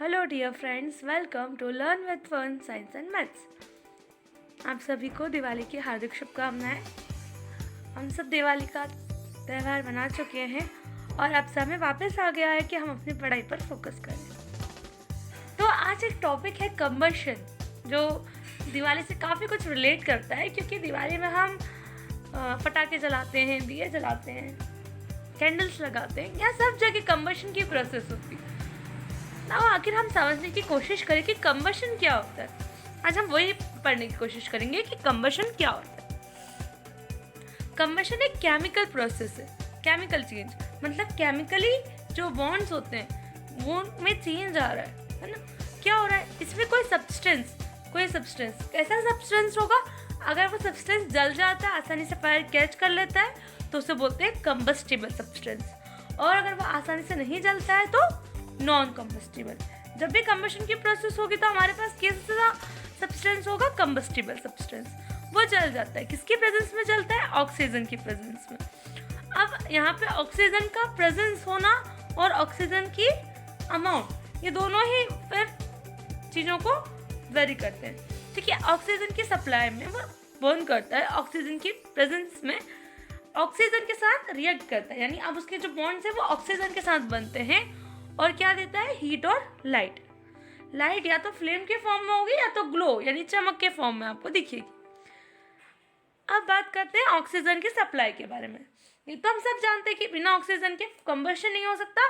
Hello dear friends, welcome to learn with fun science and maths. आप सभी को दिवाली की हार्दिक शुभकामनाएं। हम सब दिवाली का त्यौहार मना चुके हैं और अब समय वापस आ गया है कि हम अपनी पढ़ाई पर फोकस करें। तो आज एक टॉपिक है कंबशन, जो दिवाली से काफ़ी कुछ रिलेट करता है, क्योंकि दिवाली में हम पटाखे जलाते हैं, दिए जलाते हैं, कैंडल्स लगाते हैं। यहाँ सब जगह कंबशन की प्रोसेस होती है। ना आखिर हम समझने की कोशिश करें कि कंबशन क्या होता है। आज हम वही पढ़ने की कोशिश करेंगे कि कंबशन क्या होता है। कंबशन एक केमिकल प्रोसेस है। केमिकल चेंज मतलब केमिकली जो बॉन्ड्स होते हैं वो में चेंज आ रहा है ना। क्या हो रहा है इसमें? कोई सब्सटेंस कैसा सब्सटेंस होगा? अगर वो सब्सटेंस जल जाता है, आसानी से फायर कैच कर लेता है, तो उसे बोलते हैं कंबस्टिबल सब्सटेंस। और अगर वो आसानी से नहीं जलता है तो नॉन कंबस्टिबल। जब भी कंबशन की प्रोसेस होगी तो हमारे पास कैसा सब्सटेंस होगा? Combustible substance. वो जल जाता है। किसकी प्रेजेंस में जलता है? ऑक्सीजन की प्रेजेंस में। अब यहाँ पे ऑक्सीजन का प्रेजेंस होना और ऑक्सीजन की अमाउंट, ये दोनों ही फिर चीज़ों को वेरी करते हैं। ठीक है, ऑक्सीजन की सप्लाई में वो बर्न करता है, ऑक्सीजन की प्रेजेंस में ऑक्सीजन के साथ रिएक्ट करता है, यानी अब उसके जो बॉन्ड्स है वो ऑक्सीजन के साथ बनते हैं और क्या देता है? हीट और लाइट। लाइट या तो फ्लेम के फॉर्म में होगी या तो ग्लो यानी चमक के फॉर्म में आपको दिखेगी। अब बात करते हैं ऑक्सीजन की सप्लाई के बारे में। ये तो हम सब जानते हैं कि बिना ऑक्सीजन के कंबशन नहीं हो सकता।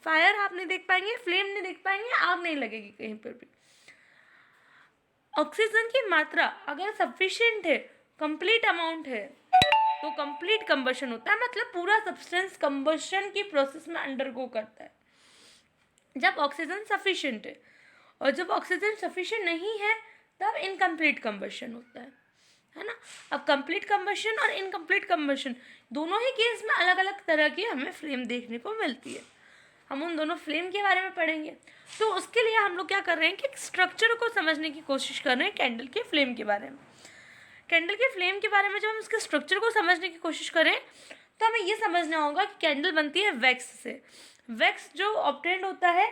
फायर आप नहीं देख पाएंगे, फ्लेम नहीं देख पाएंगे, आग नहीं लगेगी कहीं पर भी। ऑक्सीजन की मात्रा अगर सफिशिएंट है, कंप्लीट अमाउंट है, तो कंप्लीट कंबशन होता है। मतलब पूरा सब्सटेंस कंबशन की प्रोसेस में अंडरगो करता है जब ऑक्सीजन सफिशिएंट है। और जब ऑक्सीजन सफिशिएंट नहीं है तब इनकम्प्लीट कंबशन होता है ना। अब कंप्लीट कंबशन और इनकम्प्लीट कंबशन दोनों ही केस में अलग अलग तरह की हमें फ्लेम देखने को मिलती है। हम उन दोनों फ्लेम के बारे में पढ़ेंगे। तो उसके लिए हम लोग क्या कर रहे हैं कि स्ट्रक्चर को समझने की कोशिश कर रहे हैं कैंडल के फ्लेम के बारे में। कैंडल के फ्लेम के बारे में जब हम उसके स्ट्रक्चर को समझने की कोशिश करें तो हमें ये समझना होगा कि कैंडल बनती है वैक्स से। वैक्स जो ऑब्टेन्ड होता है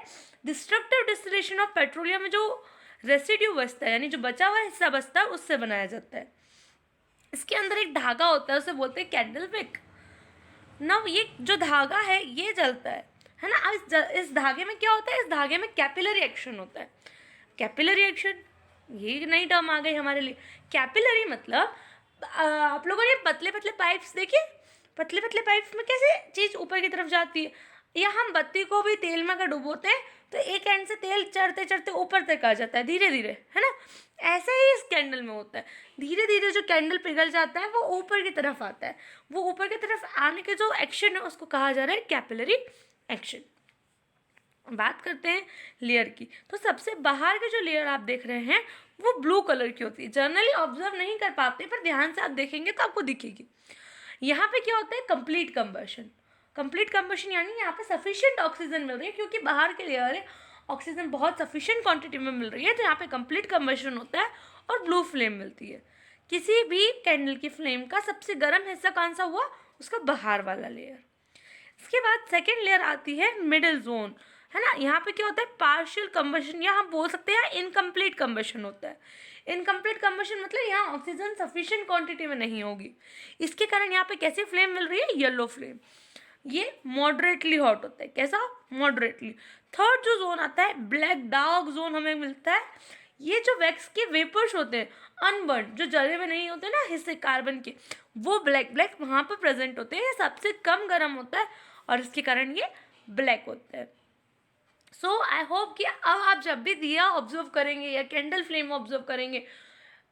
डिस्ट्रक्टिव डिस्टिलेशन ऑफ पेट्रोलियम में जो रेसिड्यू बचता है, यानी जो बचा हुआ हिस्सा बचता है, उससे बनाया जाता है। इसके अंदर एक धागा होता है, उसे बोलते हैं कैंडल विक। ना ये जो धागा है ये जलता है ना। अब इस धागे में क्या होता है? इस धागे में कैपिलरी एक्शन होता है। कैपिलरी एक्शन, ये नई टर्म आ गई हमारे लिए। कैपिलरी मतलब आप लोगों ने पतले पतले पाइप्स देखे? पतले पतले पाइप्स में कैसे चीज़ ऊपर की तरफ जाती है, या हम बत्ती को भी तेल में अगर डुबोते हैं तो एक एंड से तेल चढ़ते चढ़ते ऊपर तक आ जाता है धीरे धीरे, है ना। ऐसा ही इस कैंडल में होता है। धीरे धीरे जो कैंडल पिघल जाता है वो ऊपर की तरफ आता है। वो ऊपर की तरफ आने के जो एक्शन है उसको कहा जा रहा है कैपिलरी एक्शन। बात करते हैं लेयर की। तो सबसे बाहर की जो लेयर आप देख रहे हैं वो ब्लू कलर की होती है। जनरली ऑब्जर्व नहीं कर पाते, पर ध्यान से आप देखेंगे तो आपको दिखेगी। यहाँ पे क्या होता है? Complete combustion. कंप्लीट कंबशन यानी यहाँ पे सफिशिएंट ऑक्सीजन मिल रही है, क्योंकि बाहर के लेयर है, ऑक्सीजन बहुत सफिशिएंट क्वांटिटी में मिल रही है, तो यहाँ पे कंप्लीट कंबशन होता है और ब्लू फ्लेम मिलती है। किसी भी कैंडल की फ्लेम का सबसे गर्म हिस्सा कौन सा हुआ? उसका बाहर वाला लेयर। इसके बाद सेकेंड लेयर आती है मिडिल जोन, है ना। यहाँ पे क्या होता है? पार्शियल कंबशन, या हम बोल सकते हैं इनकम्प्लीट कंबशन होता है। इनकम्प्लीट कंबशन मतलब यहाँ ऑक्सीजन सफिशिएंट क्वांटिटी में नहीं होगी। इसके कारण यहाँ पे कैसी फ्लेम मिल रही है? Yellow flame. ये मॉडरेटली हॉट होता है। कैसा? मॉडरेटली। थर्ड जो जोन आता है ब्लैक डार्क जोन हमें मिलता है। ये जो वैक्स के वेपर्स होते हैं अनबर्न, जो जले हुए नहीं होते ना हिस्से कार्बन के, वो ब्लैक ब्लैक वहाँ पर प्रेजेंट होते हैं। ये सबसे कम गर्म होता है और इसके कारण ये ब्लैक होता है। सो आई होप कि अब आप जब भी दिया ऑब्जर्व करेंगे या कैंडल फ्लेम ऑब्जर्व करेंगे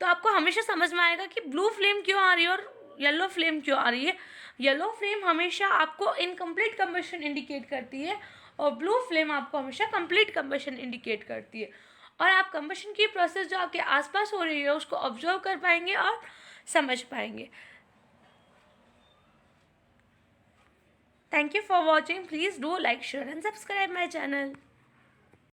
तो आपको हमेशा समझ में आएगा कि ब्लू फ्लेम क्यों आ रही है और येलो फ्लेम क्यों आ रही है। येलो फ्लेम हमेशा आपको इनकम्प्लीट कंबशन इंडिकेट करती है और ब्लू फ्लेम आपको हमेशा कंप्लीट कंबशन इंडिकेट करती है। और आप कंबशन की प्रोसेस जो आपके आसपास हो रही है उसको ऑब्जर्व कर पाएंगे और समझ पाएंगे। Thank you for watching. Please do like, share and subscribe my channel.